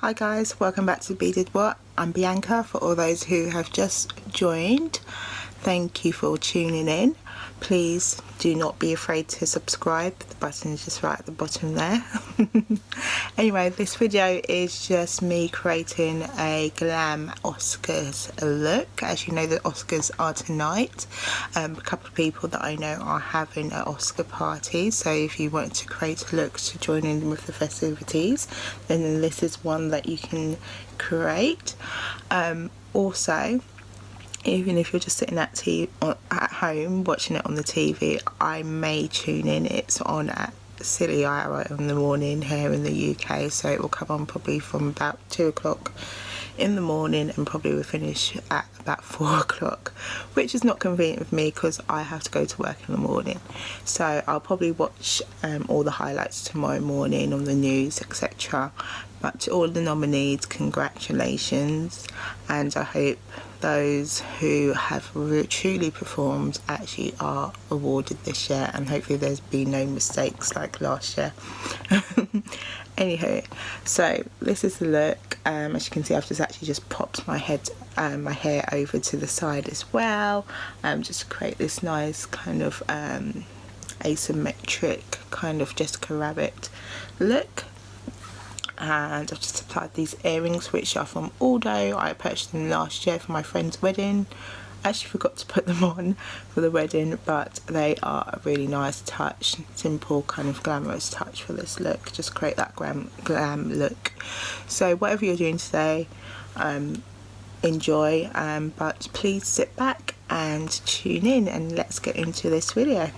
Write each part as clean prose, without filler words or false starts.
Hi guys, welcome back to Be Did What. I'm Bianca. For all those who have just joined, thank you for tuning in. Please do not be afraid to subscribe. The button is just right at the bottom there. Anyway, this video is just me creating a glam Oscars look. As you know, the Oscars are tonight. A couple of people that I know are having an Oscar party, so if you want to create a look to join in with the festivities, then this is one that you can create. Also, even if you're just sitting at home watching it on the TV, I may tune in. It's on at silly hour in the morning here in the UK, so it will come on probably from about 2 o'clock in the morning and probably will finish at about 4 o'clock, which is not convenient with me because I have to go to work in the morning. So I'll probably watch all the highlights tomorrow morning on the news, etc. But to all the nominees, congratulations, and I hope those who have truly performed actually are awarded this year, and hopefully there's been no mistakes like last year. Anywho, so this is the look. As you can see, I've just popped my hair over to the side as well, just to create this nice kind of asymmetric kind of Jessica Rabbit look. And I've just applied these earrings, which are from Aldo. I purchased them last year for my friend's wedding. I actually forgot to put them on for the wedding, but they are a really nice touch, simple kind of glamorous touch for this look. Just create that glam look. So whatever you're doing today, enjoy, but please sit back and tune in, and let's get into this video.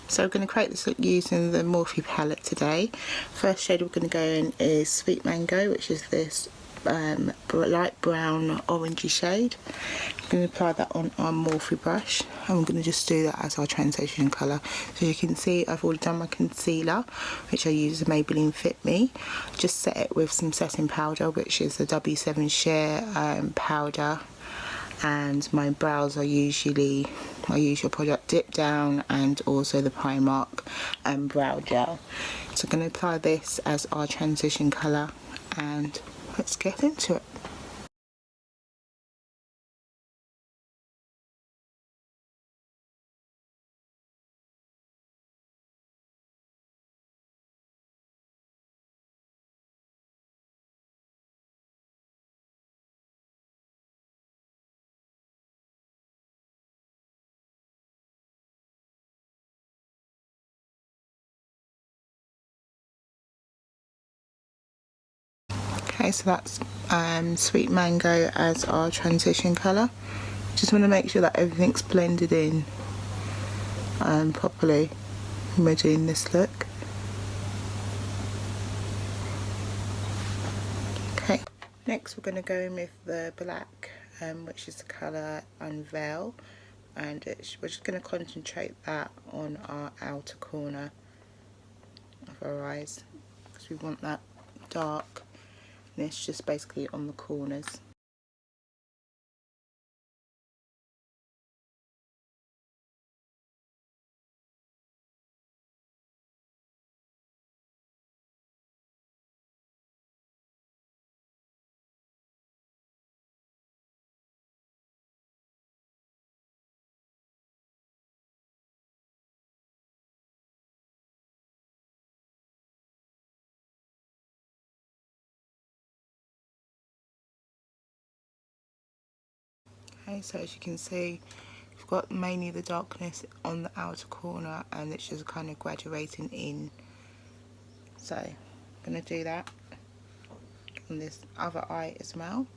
So we're going to create this look using the Morphe palette today. First shade we're going to go in is Sweet Mango, which is this light brown orangey shade. I'm going to apply that on our Morphe brush, and we're going to just do that as our transition colour. So you can see I've already done my concealer, which I use the Maybelline Fit Me. Just set it with some setting powder, which is the W7 Sheer powder. And my brows are usually my usual product, Dip Down, and also the Primark brow gel. So I'm going to apply this as our transition colour, and let's get into it. Okay, so that's Sweet Mango as our transition colour. Just want to make sure that everything's blended in properly when we're doing this look. Okay, next we're going to go in with the black, which is the colour Unveil, and we're just going to concentrate that on our outer corner of our eyes, because we want that dark. And it's just basically on the corners. Okay, so as you can see, we've got mainly the darkness on the outer corner, and it's just kind of graduating in. So I'm going to do that on this other eye as well.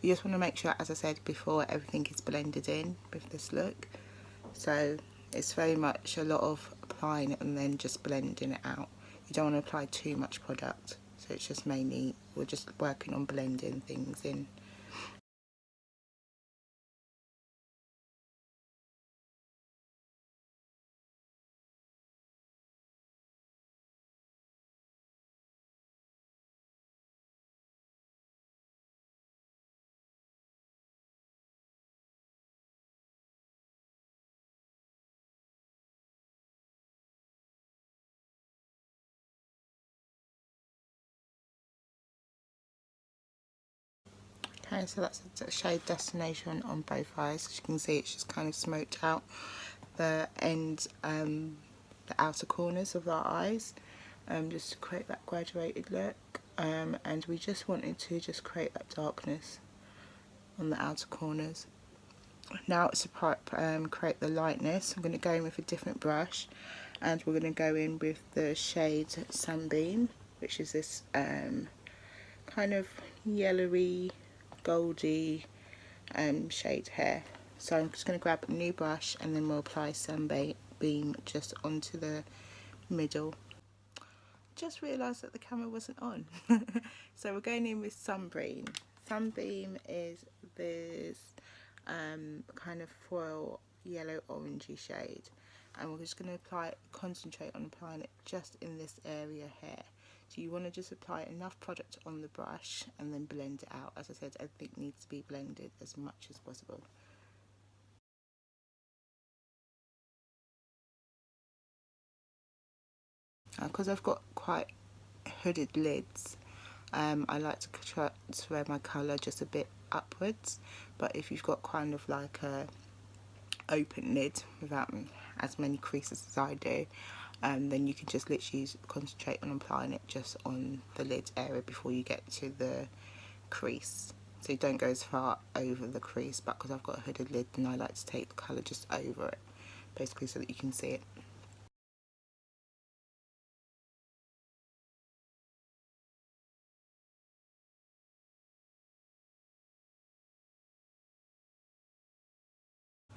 You just want to make sure, as I said before, everything is blended in with this look. So it's very much a lot of applying it and then just blending it out. You don't want to apply too much product, so it's just mainly, we're just working on blending things in. Okay, so that's a shade destination on both eyes. As you can see, it's just kind of smoked out the ends, the outer corners of our eyes, just to create that graduated look. And we just wanted to just create that darkness on the outer corners. Now to create the lightness, I'm going to go in with a different brush, and we're going to go in with the shade Sunbeam, which is this kind of yellowy, goldy shade here. So I'm just going to grab a new brush, and then we'll apply Sunbeam just onto the middle. Just realised that the camera wasn't on. So we're going in with Sunbeam. Sunbeam is this kind of foil yellow orangey shade, and we're just going to concentrate on applying it just in this area here. So you want to just apply enough product on the brush and then blend it out. As I said, everything needs to be blended as much as possible. Because I've got quite hooded lids, I like to transfer my colour just a bit upwards, but if you've got kind of like a open lid without as many creases as I do, then you can just literally concentrate on applying it just on the lid area before you get to the crease. So don't go as far over the crease, but because I've got a hooded lid, then I like to take the colour just over it, basically, so that you can see it.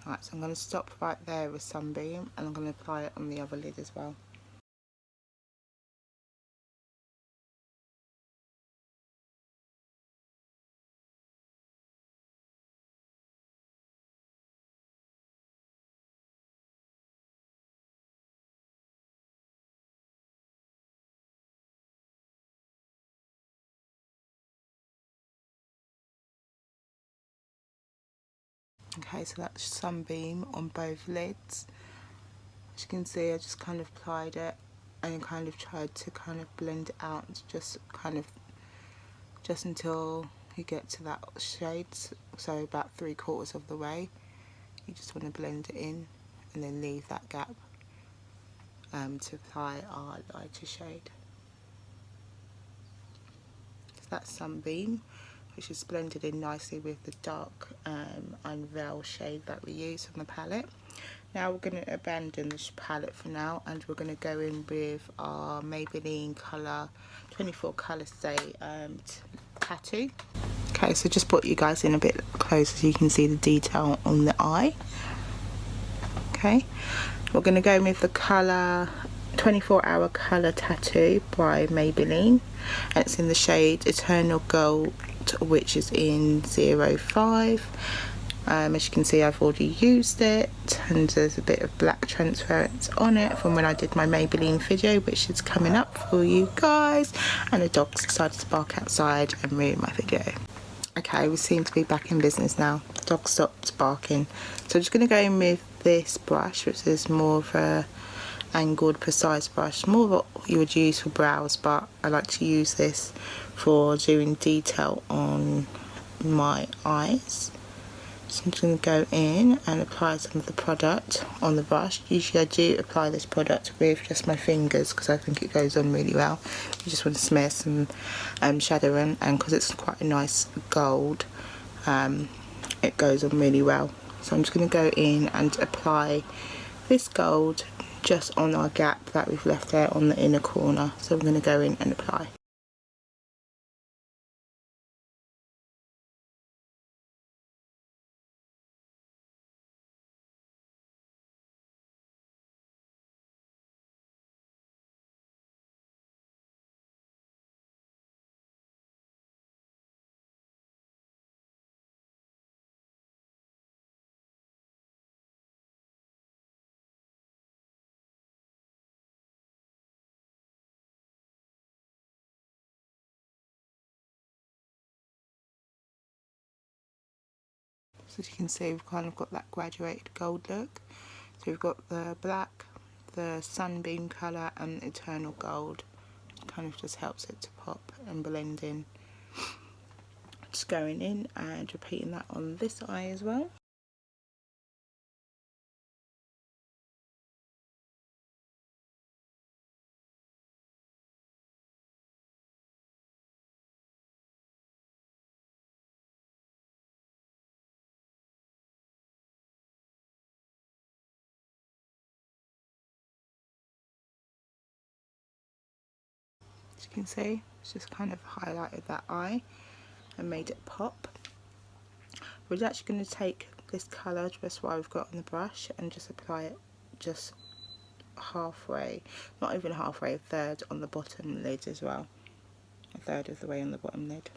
Alright, so I'm going to stop right there with Sunbeam, and I'm going to apply it on the other lid as well. Okay, so that's Sunbeam on both lids. As you can see, I just kind of applied it and kind of tried to kind of blend it out, just until you get to that shade, so about 3/4 of the way. You just want to blend it in and then leave that gap to apply our lighter shade. So that's Sunbeam, which is blended in nicely with the dark Unveil shade that we use on the palette. Now we're going to abandon this palette for now, and we're going to go in with our Maybelline Colour 24 Colour Stay Tattoo. Okay, so just brought you guys in a bit closer so you can see the detail on the eye. Okay, we're going to go in with the colour 24 Hour Colour Tattoo by Maybelline, and it's in the shade Eternal Gold, which is in 05. As you can see, I've already used it, and there's a bit of black transference on it from when I did my Maybelline video, which is coming up for you guys. And the dogs decided to bark outside and ruin my video. Okay, we seem to be back in business now. The dog stopped barking. So I'm just going to go in with this brush, which is more of a angled, precise brush, more of what you would use for brows, but I like to use this for doing detail on my eyes. So I'm just going to go in and apply some of the product on the brush. Usually I do apply this product with just my fingers because I think it goes on really well. You just want to smear some shadow in, and because it's quite a nice gold, it goes on really well. So I'm just going to go in and apply this gold just on our gap that we've left there on the inner corner. So I'm going to go in and apply. So as you can see, we've kind of got that graduated gold look. So we've got the black, the Sunbeam colour, and Eternal Gold. It kind of just helps it to pop and blend in. Just going in and repeating that on this eye as well. As you can see, it's just kind of highlighted that eye and made it pop. We're actually going to take this colour just what we've got on the brush and just apply it just halfway, not even halfway, a third on the bottom lid as well. A third of the way on the bottom lid.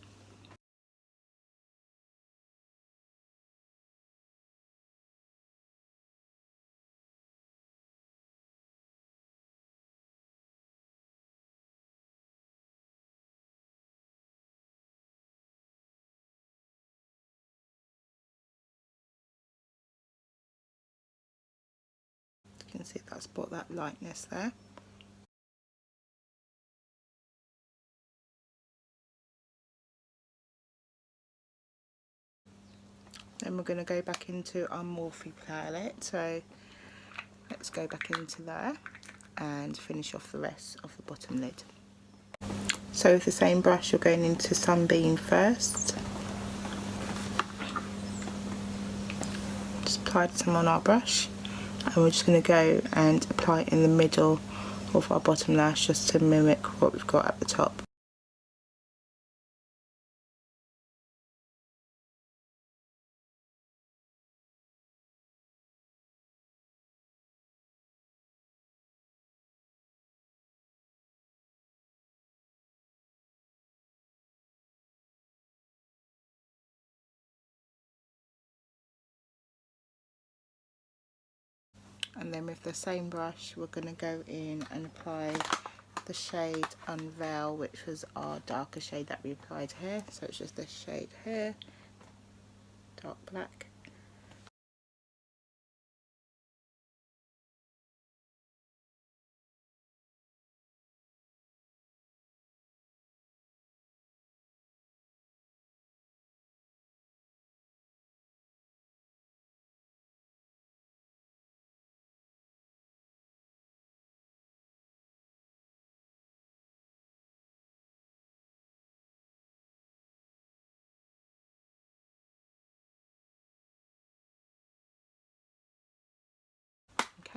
You can see that's brought that lightness there. Then we're going to go back into our Morphe palette, so let's go back into there and finish off the rest of the bottom lid. So with the same brush, you're going into Sunbeam first. Just applied some on our brush, and we're just going to go and apply it in the middle of our bottom lash just to mimic what we've got at the top. And then with the same brush, we're going to go in and apply the shade Unveil, which was our darker shade that we applied here. So it's just this shade here, dark black.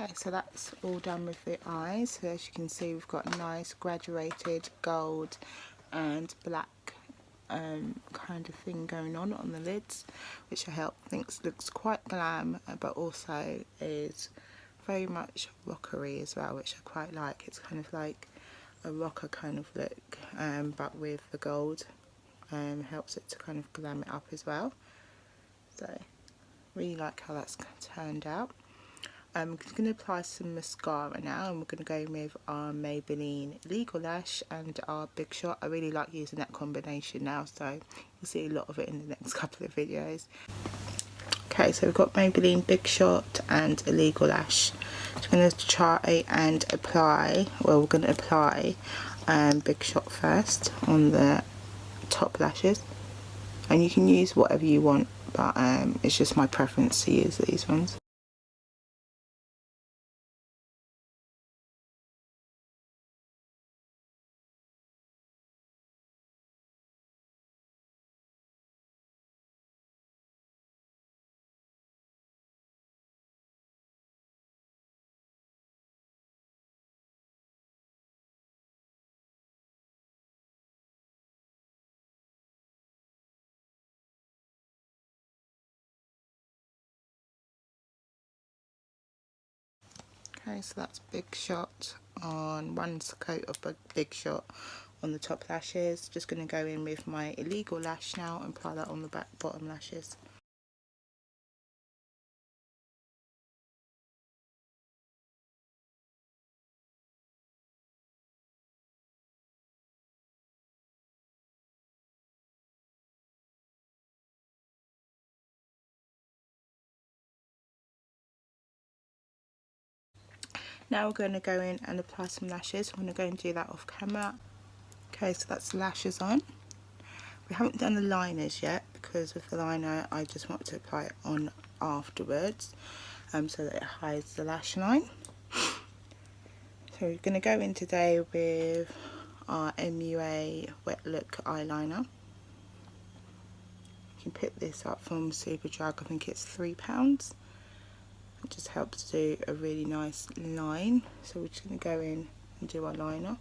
Okay, so that's all done with the eyes. So as you can see, we've got a nice graduated gold and black kind of thing going on the lids, which I think looks quite glam, but also is very much rockery as well, which I quite like. It's kind of like a rocker kind of look, but with the gold helps it to kind of glam it up as well. So really like how that's turned out. I'm going to apply some mascara now, and we're going to go with our Maybelline Legal Lash and our Big Shot. I really like using that combination now, so you'll see a lot of it in the next couple of videos. Okay, so we've got Maybelline Big Shot and a Legal Lash. So I'm going to try and apply, well, we're going to apply Big Shot first on the top lashes, and you can use whatever you want, but it's just my preference to use these ones. Okay, so that's Big Shot on one coat of Big Shot on the top lashes. Just going to go in with my Illegal Lash now and apply that on the bottom lashes. Now we're going to go in and apply some lashes. I'm going to go and do that off camera. Okay, so that's lashes on. We haven't done the liners yet because with the liner I just want to apply it on afterwards, so that it hides the lash line. So we're going to go in today with our MUA Wet Look eyeliner. You can pick this up from Superdrug, I think it's £3. It just helps do a really nice line. So we're just going to go in and do our liner.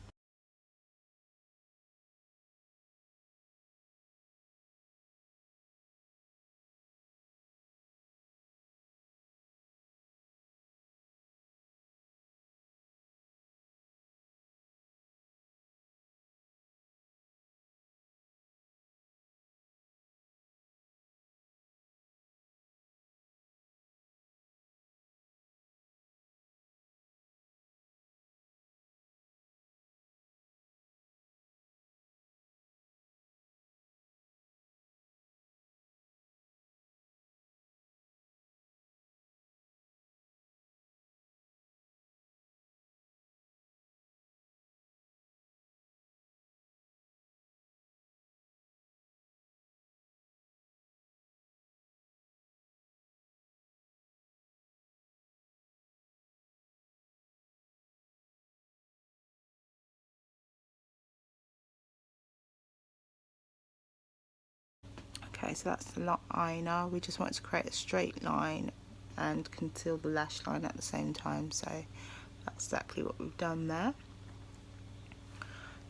Okay, so that's the liner. We just want to create a straight line and conceal the lash line at the same time, so that's exactly what we've done there.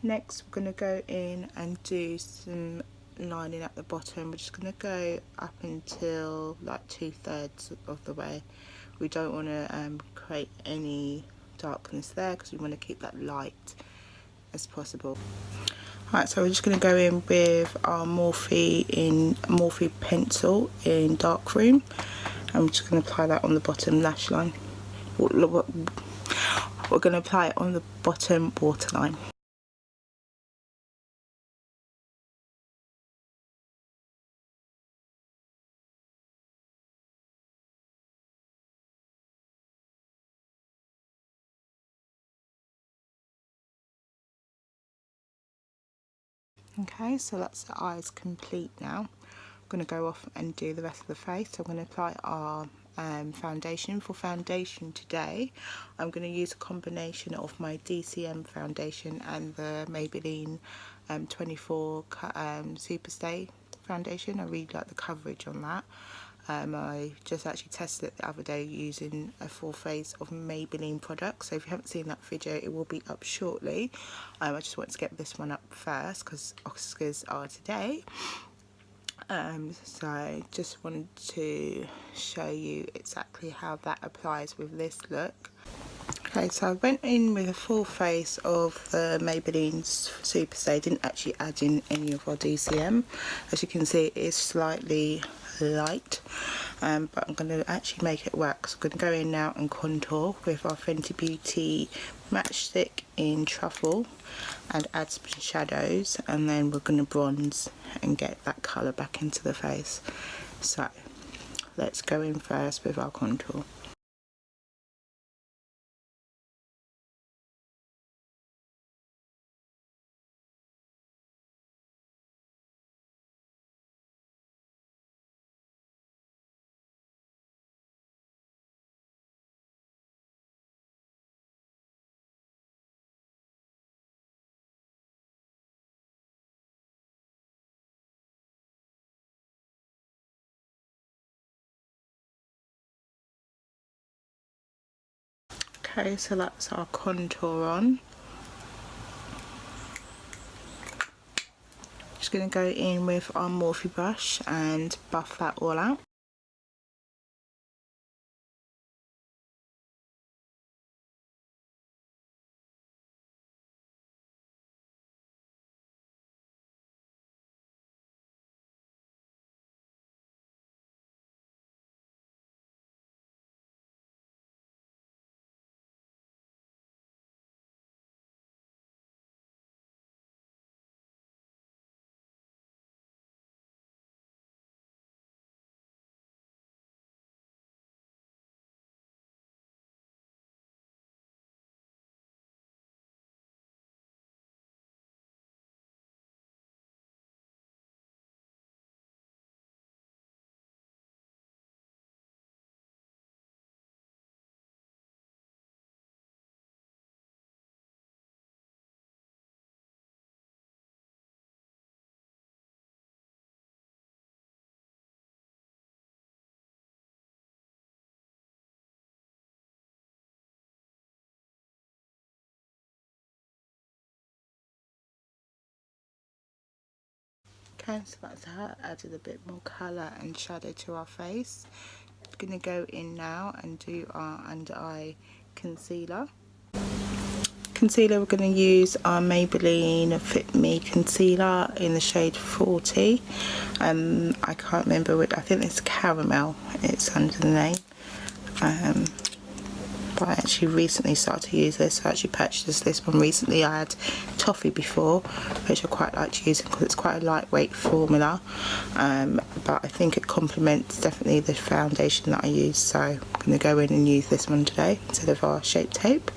Next we're going to go in and do some lining at the bottom. We're just going to go up until like 2/3 of the way. We don't want to create any darkness there because we want to keep that light as possible. Alright, so we're just going to go in with our Morphe pencil in Darkroom. I'm just going to apply that on the bottom lash line. We're going to apply it on the bottom waterline. Okay, so that's the eyes complete now. I'm going to go off and do the rest of the face. So I'm going to apply our foundation. For foundation today, I'm going to use a combination of my DCM foundation and the Maybelline 24 Superstay foundation. I really like the coverage on that. I just actually tested it the other day using a full face of Maybelline products, so if you haven't seen that video it will be up shortly. I just want to get this one up first because Oscars are today, so I just wanted to show you exactly how that applies with this look. Okay, so I went in with a full face of the Maybelline Superstay. Didn't actually add in any of our DCM. As you can see, it is slightly light, but I'm going to actually make it work. So I'm going to go in now and contour with our Fenty Beauty Matchstick in Truffle and add some shadows, and then we're going to bronze and get that colour back into the face. So let's go in first with our contour. Okay, so that's our contour on. Just going to go in with our Morphe brush and buff that all out. Okay, so that's her, added a bit more colour and shadow to our face. I'm going to go in now and do our under eye concealer. Concealer, we're going to use our Maybelline Fit Me concealer in the shade 40. I can't remember what, I think it's Caramel, it's under the name. But I actually recently started to use this. I actually purchased this one recently. I had Toffee before, which I quite liked using because it's quite a lightweight formula, but I think it complements definitely the foundation that I use, so I'm going to go in and use this one today instead of our Shape Tape.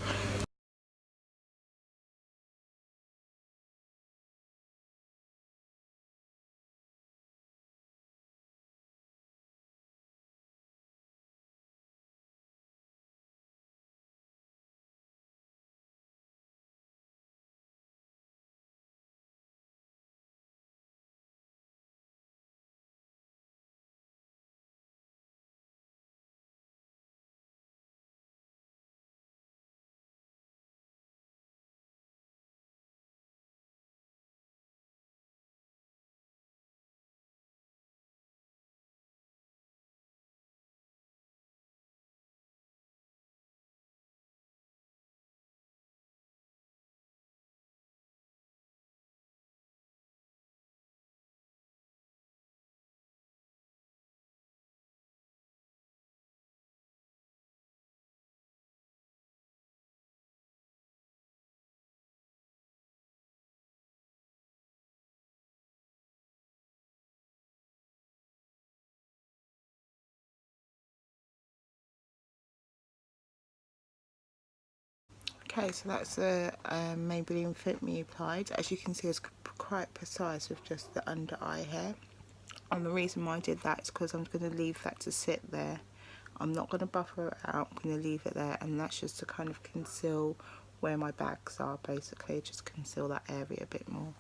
Okay, so that's the Maybelline Fit Me applied. As you can see, it's quite precise with just the under eye hair. And the reason why I did that is because I'm going to leave that to sit there. I'm not going to buffer it out, I'm going to leave it there, and that's just to kind of conceal where my bags are, basically, just conceal that area a bit more.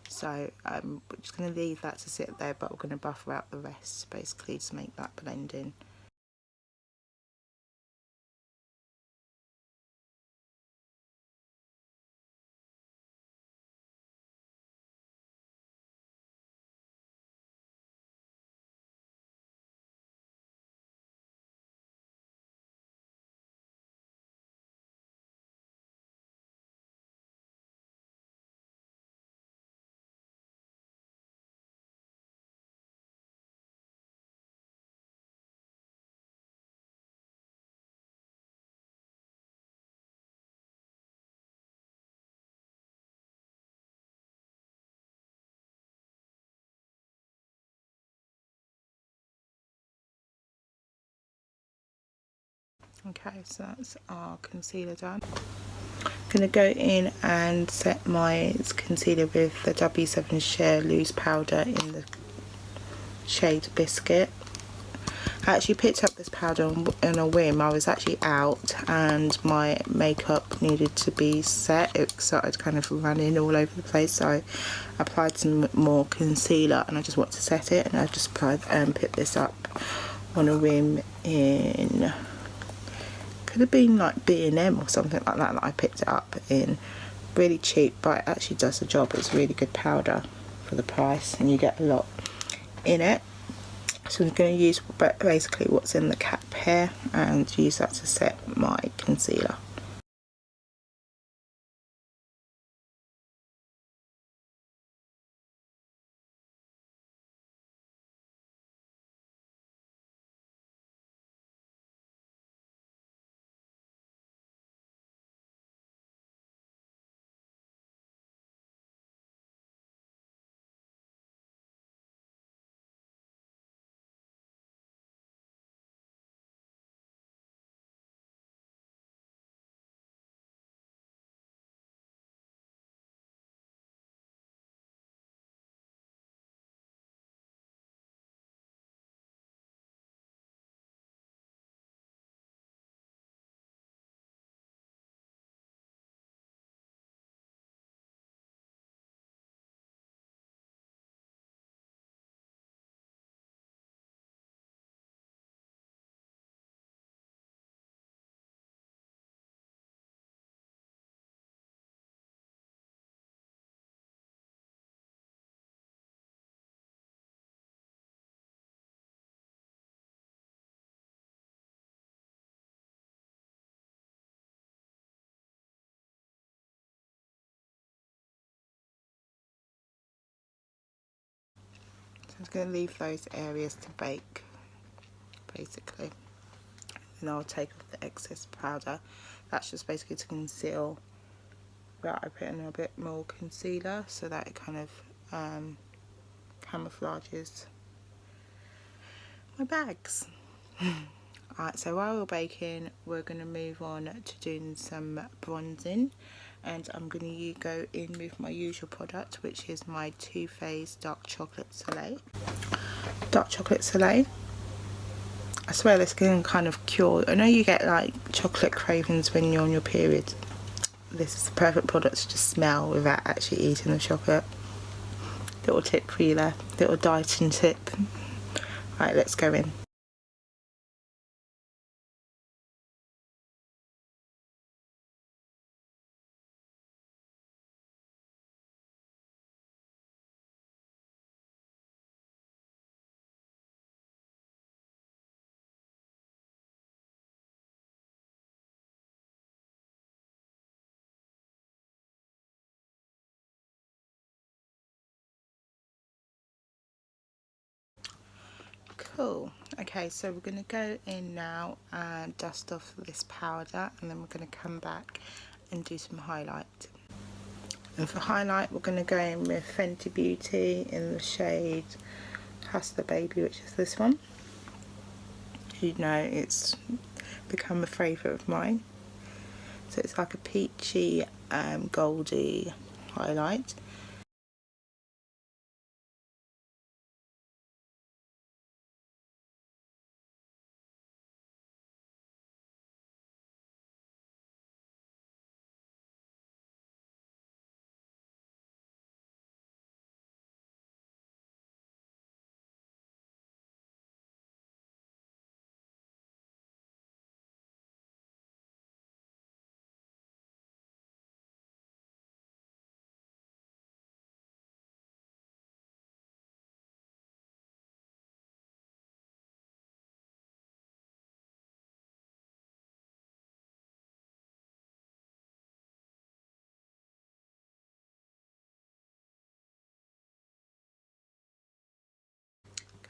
So we're just going to leave that to sit there, but we're going to buffer out the rest, basically, to make that blend in. Okay, so that's our concealer done. I'm going to go in and set my concealer with the W7 Share Loose Powder in the shade Biscuit. I actually picked up this powder on a whim. I was actually out and my makeup needed to be set. It started kind of running all over the place, so I applied some more concealer and I just want to set it, and I just applied and picked this up on a whim in, could have been like B&M or something like that I picked it up in. Really cheap, but it actually does the job. It's really good powder for the price and you get a lot in it. So I'm going to use basically what's in the cap here and use that to set my concealer. just going to leave those areas to bake, basically. And I'll take off the excess powder. That's just basically to conceal. But I put in a bit more concealer so that it kind of camouflages my bags. Alright, so while we're baking, we're going to move on to doing some bronzing, and I'm going to go in with my usual product, which is my Too Faced Dark Chocolate Soleil. Dark Chocolate Soleil. I swear this can kind of cure. I know you get like chocolate cravings when you're on your period. This is the perfect product to just smell without actually eating the chocolate. Little tip for you there, little dieting tip. Right, let's go in. Cool. Okay, so we're going to go in now and dust off this powder, and then we're going to come back and do some highlight. And for highlight, we're going to go in with Fenty Beauty in the shade Hustler Baby, which is this one. You know, it's become a favourite of mine. So it's like a peachy, goldy highlight.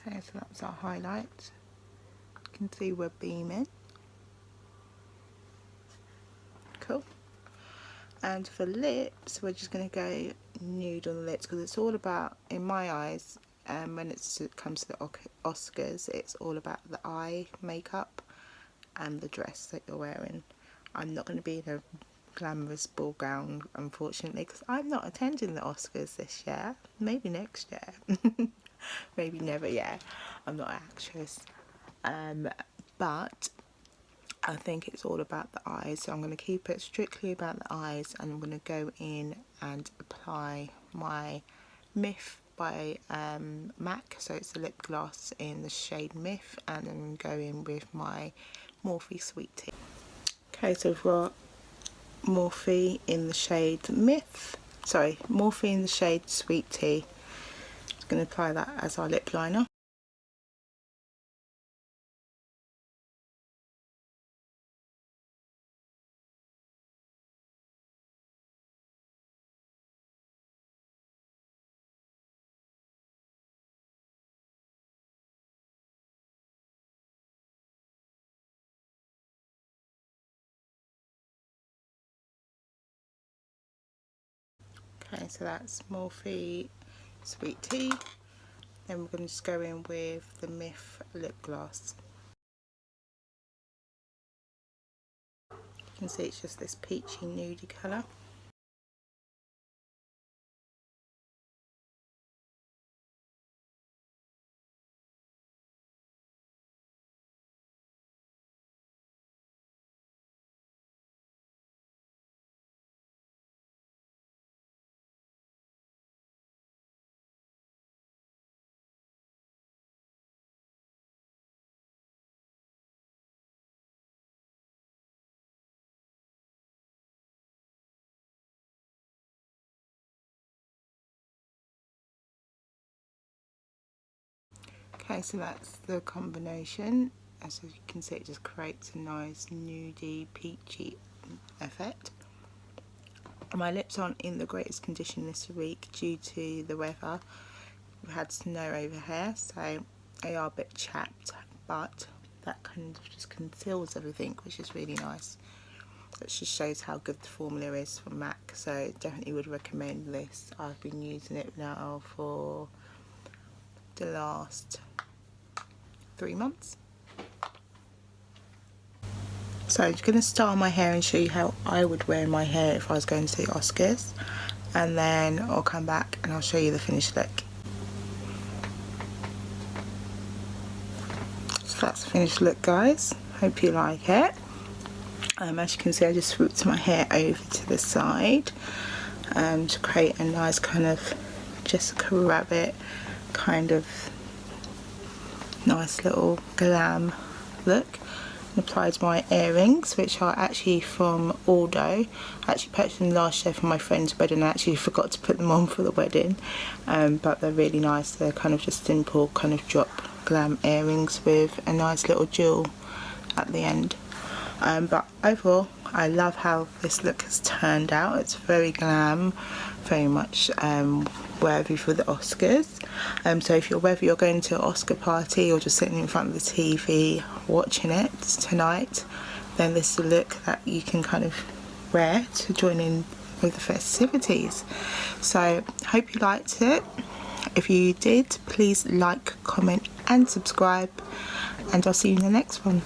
Okay, so that's our highlight. You can see we're beaming. Cool. And for lips, we're just going to go nude on the lips, because it's all about, in my eyes, when it comes to the Oscars, it's all about the eye makeup and the dress that you're wearing. I'm not going to be in a glamorous ball gown, unfortunately, because I'm not attending the Oscars this year. Maybe next year. Maybe never. Yeah, I'm not an actress, but I think it's all about the eyes, so I'm going to keep it strictly about the eyes, and I'm going to go in and apply my Myth by MAC, so it's a lip gloss in the shade Myth, and then go in with my Morphe Sweet Tea. Okay, so we've got Morphe in the shade Myth, Morphe in the shade Sweet Tea. Just going to apply that as our lip liner. Okay, so that's Morphe Sweet Tea. Then we're going to just go in with the Myth lip gloss. You can see it's just this peachy nudie colour. Okay, so that's the combination. As you can see, it just creates a nice nudie, peachy effect. My lips aren't in the greatest condition this week due to the weather. We've had snow over here, so they are a bit chapped, but that kind of just conceals everything, which is really nice. It just shows how good the formula is from MAC, so definitely would recommend this. I've been using it now for the last 3 months. So I'm just going to style my hair and show you how I would wear my hair if I was going to the Oscars, and then I'll come back and I'll show you the finished look. So that's the finished look, guys. Hope you like it. As you can see, I just swooped my hair over to the side to create a nice kind of Jessica Rabbit kind of nice little glam look. And applied my earrings, which are actually from Aldo. I actually purchased them last year for my friend's wedding. I actually forgot to put them on for the wedding, but they're really nice. They're kind of just simple kind of drop glam earrings with a nice little jewel at the end. But overall, I love how this look has turned out. It's very glam, very much worthy for the Oscars. So if whether you're going to an Oscar party or just sitting in front of the TV watching it tonight, then this is a look that you can kind of wear to join in with the festivities. So hope you liked it. If you did, please like, comment and subscribe, and I'll see you in the next one.